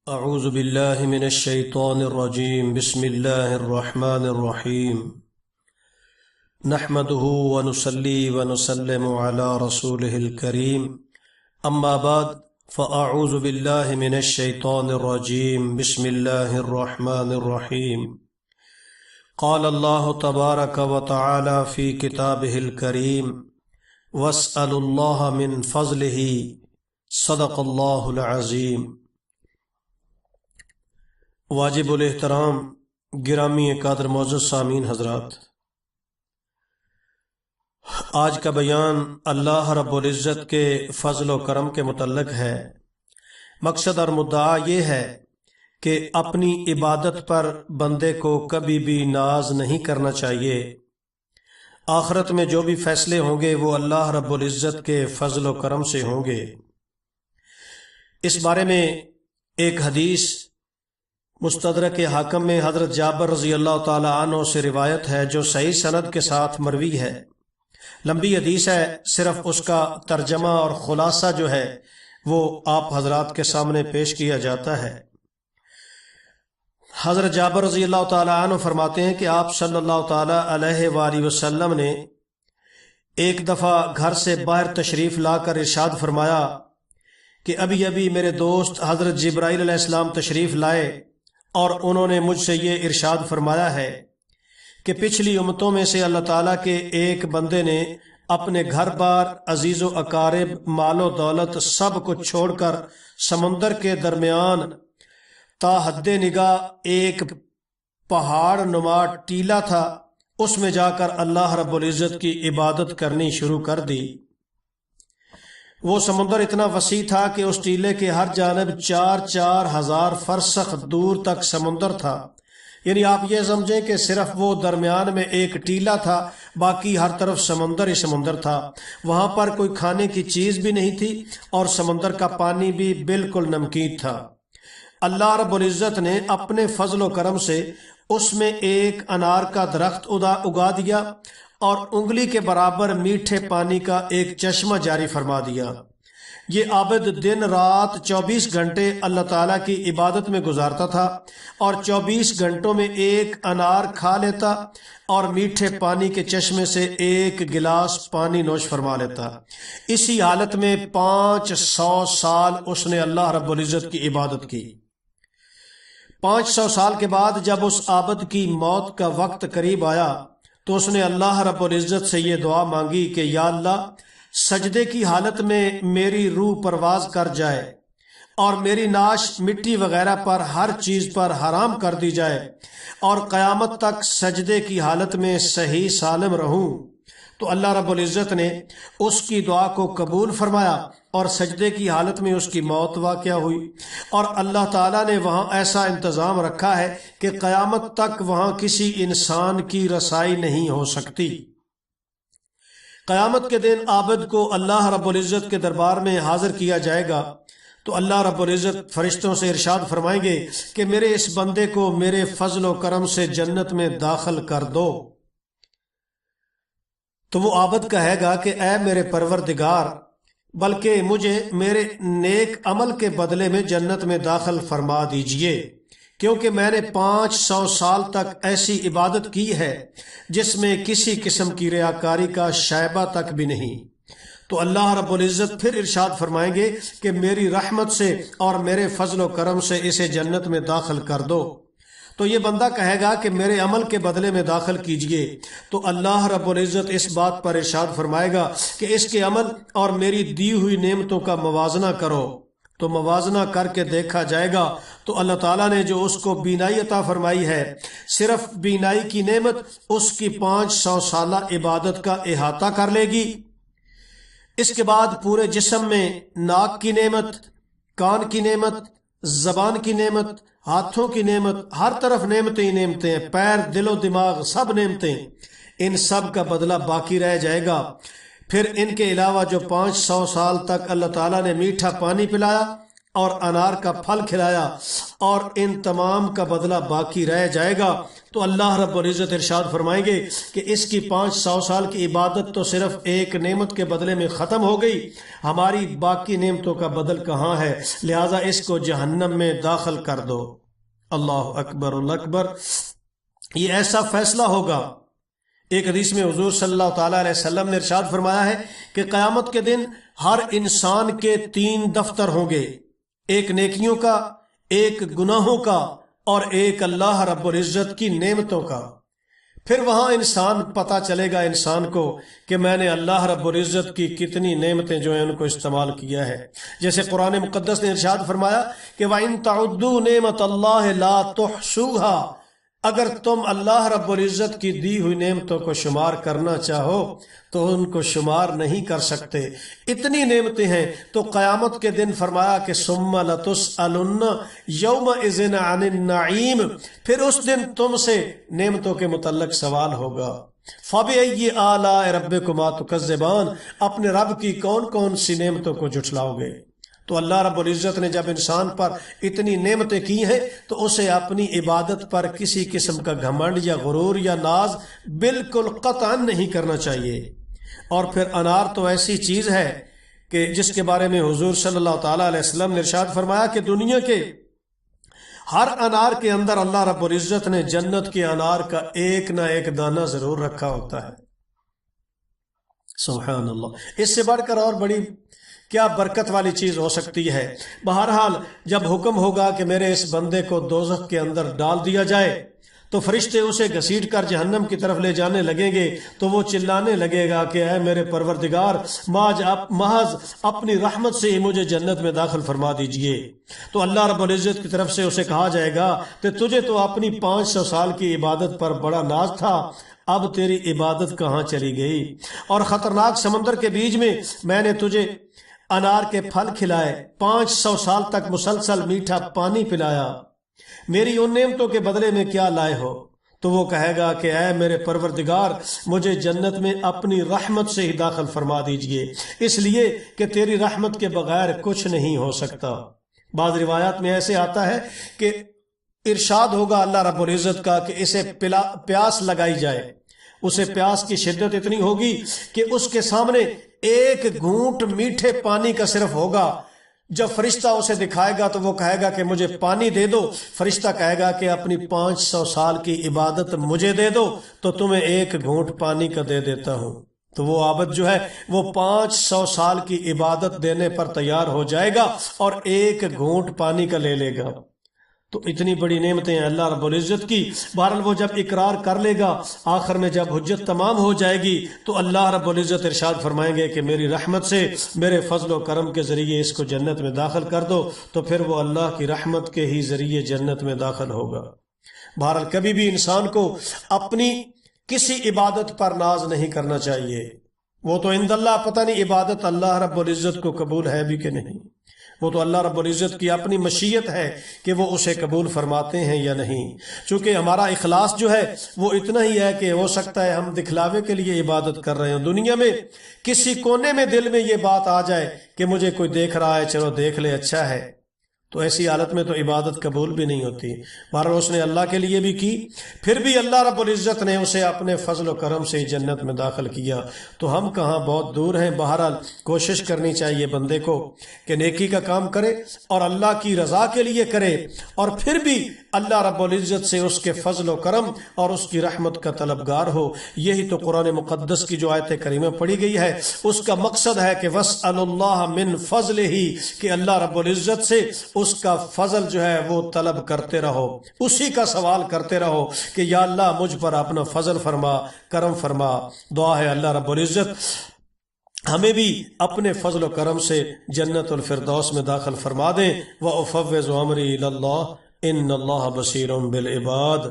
اعوذ باللہ من الشیطان الرجیم بسم اللہ الرحمن الرحیم نحمده ونصلی ونسلم علی رسولہ الکریم اما بعد فاعوذ باللہ من الشیطان الرجیم بسم اللہ الرحمن الرحیم قال اللہ تبارک وتعالی فی کتابہ الکریم واسألوا اللہ من فضلہ صدق اللہ العظیم۔ واجب الاحترام گرامی قادر معزز سامعین حضرات، آج کا بیان اللہ رب العزت کے فضل و کرم کے متعلق ہے۔ مقصد اور مدعا یہ ہے کہ اپنی عبادت پر بندے کو کبھی بھی ناز نہیں کرنا چاہیے۔ آخرت میں جو بھی فیصلے ہوں گے وہ اللہ رب العزت کے فضل و کرم سے ہوں گے۔ اس بارے میں ایک حدیث مستدرک حاکم میں حضرت جابر رضی اللہ تعالی عنہ سے روایت ہے جو صحیح سند کے ساتھ مروی ہے۔ لمبی حدیث ہے، صرف اس کا ترجمہ اور خلاصہ جو ہے وہ آپ حضرات کے سامنے پیش کیا جاتا ہے۔ حضرت جابر رضی اللہ تعالی عنہ فرماتے ہیں کہ آپ صلی اللہ تعالی علیہ وآلہ وسلم نے ایک دفعہ گھر سے باہر تشریف لا کر ارشاد فرمایا کہ ابھی ابھی میرے دوست حضرت جبرائیل علیہ السلام تشریف لائے اور انہوں نے مجھ سے یہ ارشاد فرمایا ہے کہ پچھلی امتوں میں سے اللہ تعالیٰ کے ایک بندے نے اپنے گھر بار، عزیز و اقارب، مال و دولت سب کو چھوڑ کر سمندر کے درمیان تا حد نگاہ ایک پہاڑ نما ٹیلا تھا، اس میں جا کر اللہ رب العزت کی عبادت کرنی شروع کر دی۔ وہ سمندر اتنا وسیع تھا کہ اس ٹیلے کے ہر جانب 4,000 فرسخ دور تک سمندر تھا، یعنی آپ یہ سمجھیں کہ صرف وہ درمیان میں ایک ٹیلا تھا، باقی ہر طرف سمندر ہی سمندر تھا۔ وہاں پر کوئی کھانے کی چیز بھی نہیں تھی اور سمندر کا پانی بھی بالکل نمکین تھا۔ اللہ رب العزت نے اپنے فضل و کرم سے اس میں ایک انار کا درخت اگا دیا اور انگلی کے برابر میٹھے پانی کا ایک چشمہ جاری فرما دیا۔ یہ عابد دن رات 24 گھنٹے اللہ تعالیٰ کی عبادت میں گزارتا تھا اور 24 گھنٹوں میں ایک انار کھا لیتا اور میٹھے پانی کے چشمے سے ایک گلاس پانی نوش فرما لیتا۔ اسی حالت میں 500 سال اس نے اللہ رب العزت کی عبادت کی۔ 500 سال کے بعد جب اس عابد کی موت کا وقت قریب آیا تو اس نے اللہ رب العزت سے یہ دعا مانگی کہ یا اللہ، سجدے کی حالت میں میری روح پرواز کر جائے اور میری ناش مٹی وغیرہ پر ہر چیز پر حرام کر دی جائے اور قیامت تک سجدے کی حالت میں صحیح سالم رہوں۔ تو اللہ رب العزت نے اس کی دعا کو قبول فرمایا اور سجدے کی حالت میں اس کی موت واقع ہوئی، اور اللہ تعالیٰ نے وہاں ایسا انتظام رکھا ہے کہ قیامت تک وہاں کسی انسان کی رسائی نہیں ہو سکتی۔ قیامت کے دن عابد کو اللہ رب العزت کے دربار میں حاضر کیا جائے گا تو اللہ رب العزت فرشتوں سے ارشاد فرمائیں گے کہ میرے اس بندے کو میرے فضل و کرم سے جنت میں داخل کر دو۔ تو وہ عابد کہے گا کہ اے میرے پروردگار، بلکہ مجھے میرے نیک عمل کے بدلے میں جنت میں داخل فرما دیجئے، کیونکہ میں نے 500 سال تک ایسی عبادت کی ہے جس میں کسی قسم کی ریاکاری کا شائبہ تک بھی نہیں۔ تو اللہ رب العزت پھر ارشاد فرمائیں گے کہ میری رحمت سے اور میرے فضل و کرم سے اسے جنت میں داخل کر دو۔ تو یہ بندہ کہے گا کہ میرے عمل کے بدلے میں داخل کیجئے، تو اللہ رب العزت اس بات پر ارشاد فرمائے گا کہ اس کے عمل اور میری دی ہوئی نعمتوں کا موازنہ کرو۔ تو موازنہ کر کے دیکھا جائے گا تو اللہ تعالیٰ نے جو اس کو بینائی عطا فرمائی ہے، صرف بینائی کی نعمت اس کی 500 سالہ عبادت کا احاطہ کر لے گی۔ اس کے بعد پورے جسم میں ناک کی نعمت، کان کی نعمت، زبان کی نعمت، ہاتھوں کی نعمت، ہر طرف نعمتیں ہی نعمتیں، پیر، دل و دماغ، سب نعمتیں، ان سب کا بدلہ باقی رہ جائے گا۔ پھر ان کے علاوہ جو 500 سال تک اللہ تعالیٰ نے میٹھا پانی پلایا اور انار کا پھل کھلایا اور ان تمام کا بدلہ باقی رہ جائے گا تو اللہ رب العزت ارشاد فرمائیں گے کہ اس کی 500 سال کی عبادت تو صرف ایک نعمت کے بدلے میں ختم ہو گئی، ہماری باقی نعمتوں کا بدل کہاں ہے، لہٰذا اس کو جہنم میں داخل کر دو۔ اللہ اکبر اللہ اکبر۔ یہ ایسا فیصلہ ہوگا۔ ایک حدیث میں حضور صلی اللہ تعالیٰ علیہ وسلم نے ارشاد فرمایا ہے کہ قیامت کے دن ہر انسان کے 3 دفتر ہوں گے، ایک نیکیوں کا، ایک گناہوں کا، اور ایک اللہ رب العزت کی نعمتوں کا۔ پھر وہاں انسان پتہ چلے گا انسان کو کہ میں نے اللہ رب العزت کی کتنی نعمتیں جو ہیں ان کو استعمال کیا ہے۔ جیسے قرآن مقدس نے ارشاد فرمایا کہ وَإِن تَعُدُّوا نِعْمَةَ اللَّهِ لَا تُحْصُوهَا، اگر تم اللہ رب العزت کی دی ہوئی نعمتوں کو شمار کرنا چاہو تو ان کو شمار نہیں کر سکتے، اتنی نعمتیں ہیں۔ تو قیامت کے دن فرمایا کہ ثُمَّ لَتُسْأَلُنَّ يَوْمَئِذٍ عَنِ النَّعِيمِ، پھر اس دن تم سے نعمتوں کے متعلق سوال ہوگا۔ فَبِأَيِّ آلَاءِ رَبِّكُمَا تُكَذِّبَانِ، اپنے رب کی کون کون سی نعمتوں کو جھٹلاؤ گے؟ تو اللہ رب العزت نے جب انسان پر اتنی نعمتیں کی ہیں تو اسے اپنی عبادت پر کسی قسم کا گھمنڈ یا غرور یا ناز بالکل قطعاً نہیں کرنا چاہیے۔ اور پھر انار تو ایسی چیز ہے کہ جس کے بارے میں حضور صلی اللہ تعالیٰ علیہ وسلم نے ارشاد فرمایا کہ دنیا کے ہر انار کے اندر اللہ رب العزت نے جنت کے انار کا ایک نہ ایک دانہ ضرور رکھا ہوتا ہے۔ سبحان اللہ، اس سے بڑھ کر اور بڑی کیا برکت والی چیز ہو سکتی ہے۔ بہرحال جب حکم ہوگا کہ میرے اس بندے کو دوزخ کے اندر ڈال دیا جائے تو فرشتے اسے گھسیٹ کر جہنم کی طرف لے جانے لگیں گے تو وہ چلانے لگے گا کہ اے میرے پروردگار، محض اپنی رحمت سے ہی مجھے جنت میں داخل فرما دیجئے۔ تو اللہ رب العزت کی طرف سے اسے کہا جائے گا کہ تجھے تو اپنی 500 سال کی عبادت پر بڑا ناز تھا، اب تیری عبادت کہاں چلی گئی؟ اور خطرناک سمندر کے بیچ میں نے تجھے انار کے پھل کھلائے، 500 سال تک مسلسل میٹھا پانی پلایا، میری ان نعمتوں کے بدلے میں کیا لائے ہو؟ تو وہ کہے گا کہ اے میرے پروردگار، مجھے جنت میں اپنی رحمت سے ہی داخل فرما دیجئے، اس لیے کہ تیری رحمت کے بغیر کچھ نہیں ہو سکتا۔ بعض روایات میں ایسے آتا ہے کہ ارشاد ہوگا اللہ رب العزت کا کہ اسے پیاس لگائی جائے، اسے پیاس کی شدت اتنی ہوگی کہ اس کے سامنے ایک گھونٹ میٹھے پانی کا صرف ہوگا۔ جب فرشتہ اسے دکھائے گا تو وہ کہے گا کہ مجھے پانی دے دو، فرشتہ کہے گا کہ اپنی 500 سال کی عبادت مجھے دے دو تو تمہیں ایک گھونٹ پانی کا دے دیتا ہوں۔ تو وہ عابد جو ہے وہ 500 سال کی عبادت دینے پر تیار ہو جائے گا اور ایک گھونٹ پانی کا لے لے گا۔ تو اتنی بڑی نعمتیں ہیں اللہ رب العزت کی۔ بہرحال وہ جب اقرار کر لے گا، آخر میں جب حجت تمام ہو جائے گی تو اللہ رب العزت ارشاد فرمائیں گے کہ میری رحمت سے، میرے فضل و کرم کے ذریعے اس کو جنت میں داخل کر دو، تو پھر وہ اللہ کی رحمت کے ہی ذریعے جنت میں داخل ہوگا۔ بہرحال کبھی بھی انسان کو اپنی کسی عبادت پر ناز نہیں کرنا چاہیے۔ وہ تو عند اللہ، پتہ نہیں عبادت اللہ رب العزت کو قبول ہے بھی کہ نہیں، وہ تو اللہ رب العزت کی اپنی مشیت ہے کہ وہ اسے قبول فرماتے ہیں یا نہیں۔ چونکہ ہمارا اخلاص جو ہے وہ اتنا ہی ہے کہ ہو سکتا ہے ہم دکھلاوے کے لیے عبادت کر رہے ہیں، دنیا میں کسی کونے میں دل میں یہ بات آ جائے کہ مجھے کوئی دیکھ رہا ہے، چلو دیکھ لے، اچھا ہے، تو ایسی حالت میں تو عبادت قبول بھی نہیں ہوتی۔ بہرحال اس نے اللہ کے لیے بھی کی، پھر بھی اللہ رب العزت نے اسے اپنے فضل و کرم سے جنت میں داخل کیا، تو ہم کہاں بہت دور ہیں۔ بہرحال کوشش کرنی چاہیے بندے کو کہ نیکی کا کام کرے اور اللہ کی رضا کے لیے کرے، اور پھر بھی اللہ رب العزت سے اس کے فضل و کرم اور اس کی رحمت کا طلبگار ہو۔ یہی تو قرآن مقدس کی جو آیت کریمہ پڑھی گئی ہے اس کا مقصد ہے کہ وَاسْأَلُوا اللَّهَ مِنْ فَضْلِهِ، کہ اللہ رب العزت سے اس کا فضل جو ہے وہ طلب کرتے رہو، اسی کا سوال کرتے رہو کہ یا اللہ مجھ پر اپنا فضل فرما، کرم فرما۔ دعا ہے اللہ رب العزت ہمیں بھی اپنے فضل و کرم سے جنت الفردوس میں داخل فرما دیں۔ وَأُفَوِّضُ أَمْرِي إِلَى اللَّهِ إِنَّ اللَّهَ بَصِيرٌ بِالْعِبَادِ۔